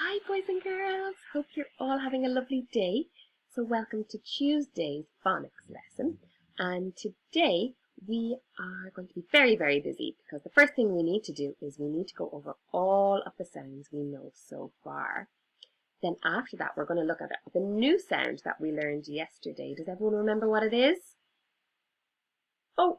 Hi boys and girls, hope you're all having a lovely day. So welcome to Tuesday's phonics lesson, and today we are going to be very busy because the first thing we need to do is we need to go over all of the sounds we know so far. Then after that we're going to look at the new sound that we learned yesterday. Does everyone remember what it is? Oh,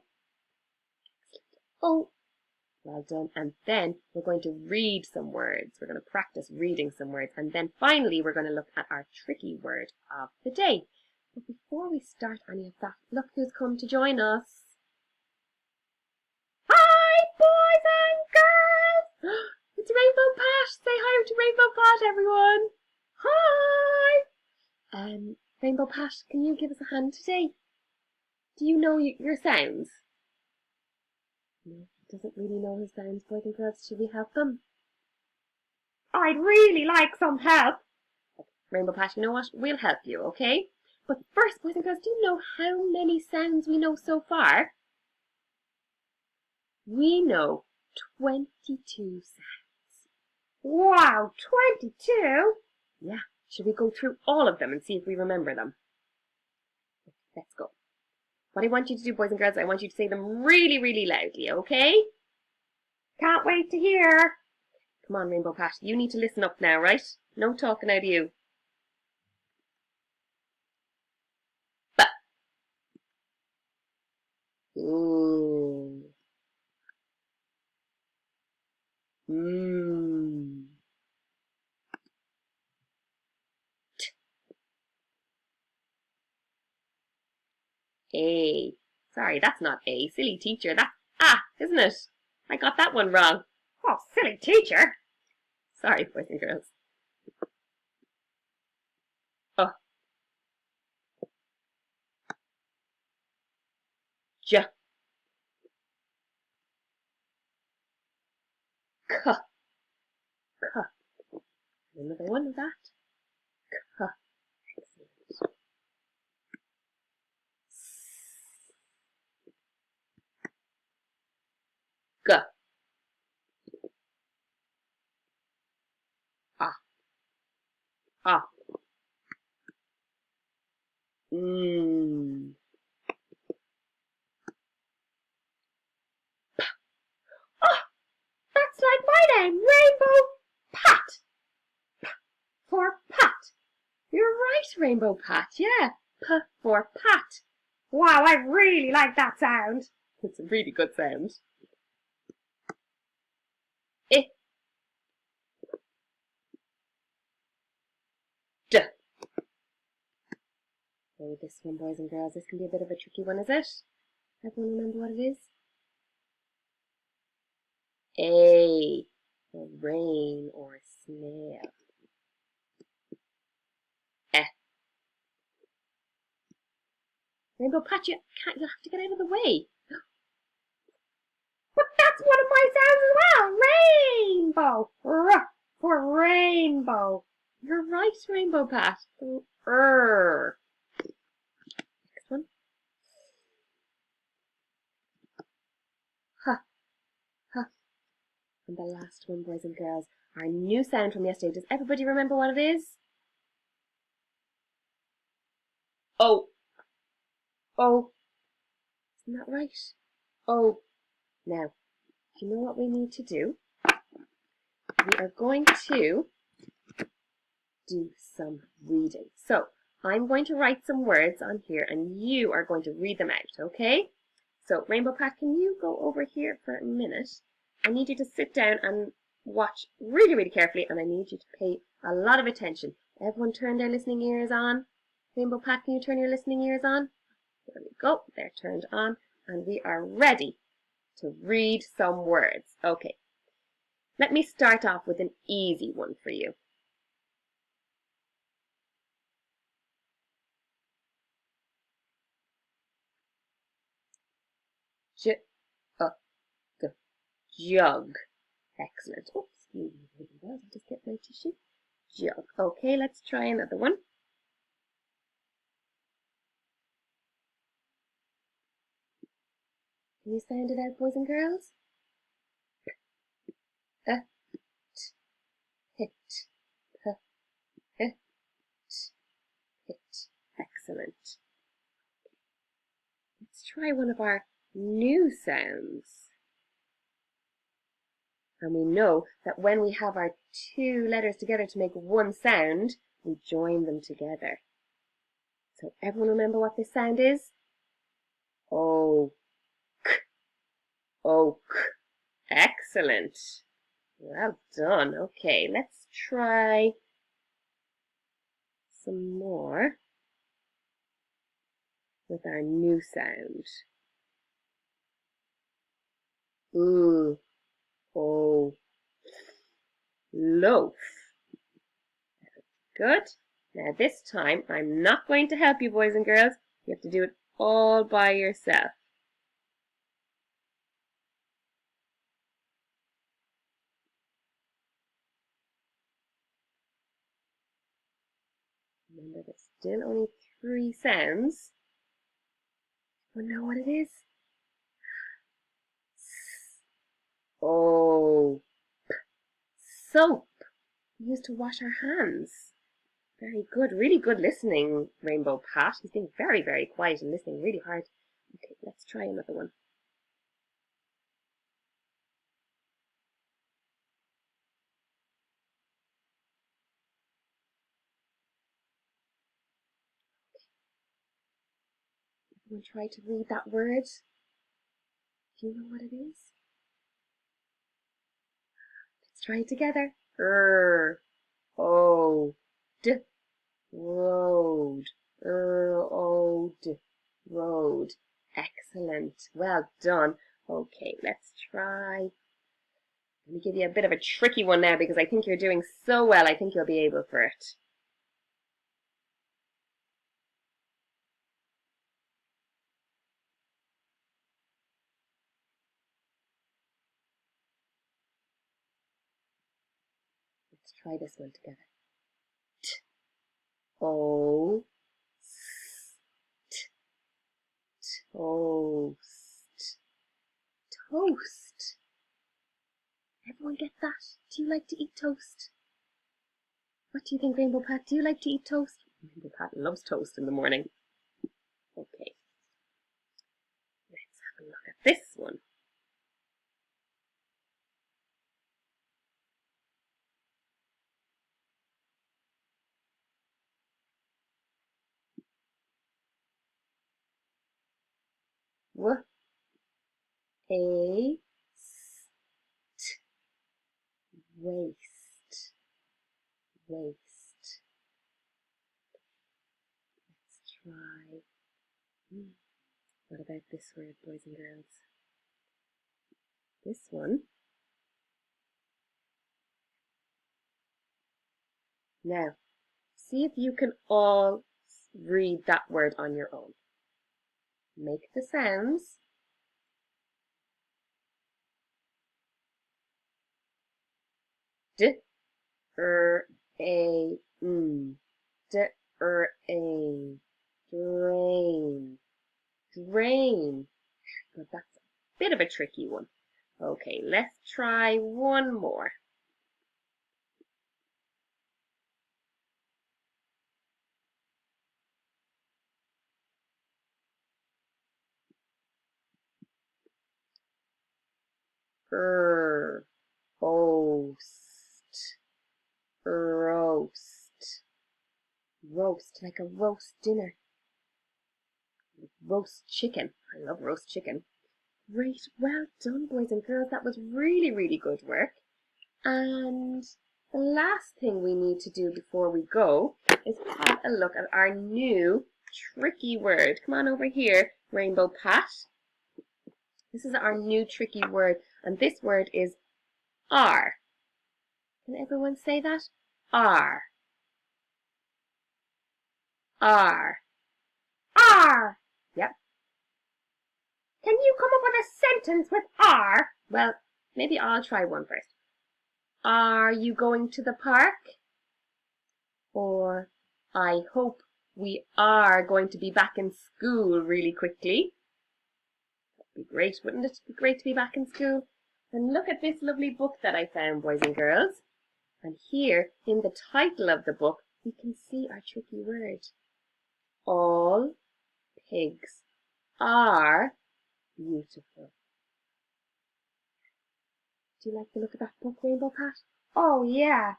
well done. And then we're going to read some words. We're going to practice reading some words. And then finally, we're going to look at our tricky word of the day. But before we start any of that, look who's come to join us. Hi, boys and girls! It's Rainbow Pat. Say hi to Rainbow Pat, everyone. Hi! Rainbow Pat, can you give us a hand today? Do you know your sounds? No. Doesn't really know his sounds, boys and girls. Should we help them? I'd really like some help. Rainbow Pat, you know what? We'll help you, okay? But first, boys and girls, do you know how many sounds we know so far? We know 22 sounds. Wow, 22? Yeah. Should we go through all of them and see if we remember them? Let's go. What I want you to do, boys and girls, I want you to say them really loudly, okay? Can't wait to hear. Come on, Rainbow Pat, you need to listen up now, right? No talking out of you. Ba. Ooh. Mmm. T. A. Sorry, that's not A. Silly teacher. That's A, isn't it? I got that one wrong. Oh, silly teacher. Sorry, boys and girls. Oh. J. K. K. Another one of that. K. Excellent. G. Ah. Ah. Mmm. Oh, that's like my name, Rainbow Pat. P for Pat. You're right, Rainbow Pat. Yeah, P for Pat. Wow, I really like that sound. It's a really good sound. I. D. Oh, this one, boys and girls, this can be a bit of a tricky one, is it? Everyone remember what it is? A. For rain or snail. Eh. Rainbow Pat, you have to get out of the way. But that's one of my sounds as well. Rainbow. R for rainbow. You're right, Rainbow Pat. R. Next one. Huh. Huh. And the last one, boys and girls, our new sound from yesterday. Does everybody remember what it is? Oh. Oh. Isn't that right? Oh. Now, do you know what we need to do? We are going to do some reading. So, I'm going to write some words on here and you are going to read them out, okay? So, Rainbow Pat, can you go over here for a minute? I need you to sit down and watch really carefully, and I need you to pay a lot of attention. Everyone turn their listening ears on. Rainbow Pat, can you turn your listening ears on? There we go. They're turned on, and we are ready to read some words. Okay. Let me start off with an easy one for you. J. G. Jug. Excellent. Oops, excuse me. I'll just get my tissue. Jug. Okay, let's try another one. Can you sound it out, boys and girls? P. T. Hit. Excellent. Let's try one of our new sounds. And we know that when we have our two letters together to make one sound, we join them together. So everyone remember what this sound is? Oak. Oak. Excellent. Well done. Okay, let's try some more with our new sound. Ooh. Oh. Loaf. Good. Now this time, I'm not going to help you, boys and girls. You have to do it all by yourself. Remember, there's still only 3 sounds. Want to know what it is? Oh. Soap. We use to wash our hands. Very good. Really good listening, Rainbow Pat. He's being very, very quiet and listening really hard. Okay, let's try another one. We'll try to read that word. Do you know what it is? Let's try it together. O D road. O D road. Excellent. Well done. Okay, let's try. Let me give you a bit of a tricky one now because I think you're doing so well. I think you'll be able for it. Let's try this one together. O S T toast. Toast. Everyone get that? Do you like to eat toast? What do you think, Rainbow Pat? Do you like to eat toast? Rainbow Pat loves toast in the morning. Okay. Let's have a look at this one. A st waste. Waste. Let's try. What about this word, boys and girls? This one. Now, see if you can all read that word on your own. Make the sounds. D, a, D, a, drain, drain. But that's a bit of a tricky one. Okay, let's try one more. Roast, roast, roast, like a roast dinner. Roast chicken. I love roast chicken. Great, well done, boys and girls. That was really, really good work. And the last thing we need to do before we go is have a look at our new tricky word. Come on over here, Rainbow Pat. This is our new tricky word, and this word is R. Can everyone say that? R. R. R. Yep. Can you come up with a sentence with R? Well, maybe I'll try one first. Are you going to the park? Or I hope we are going to be back in school really quickly. That'd be great, wouldn't it? Be great to be back in school. And look at this lovely book that I found, boys and girls. And here, in the title of the book, we can see our tricky word. All pigs are beautiful. Do you like the look of that book, Rainbow Pat? Oh, yeah.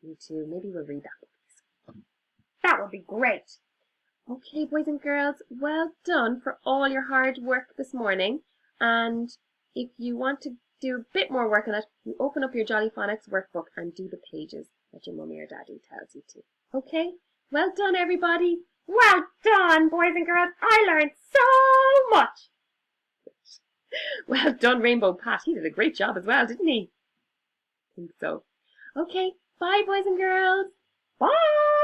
Me too. Maybe we'll read that book this week. That would be great. Okay, boys and girls, well done for all your hard work this morning. And if you want to do a bit more work on it, you open up your Jolly Phonics workbook and do the pages that your mummy or daddy tells you to. Okay? Well done, everybody. Well done, boys and girls. I learned so much. Well done, Rainbow Pat. He did a great job as well, didn't he? I think so. Okay, bye, boys and girls. Bye.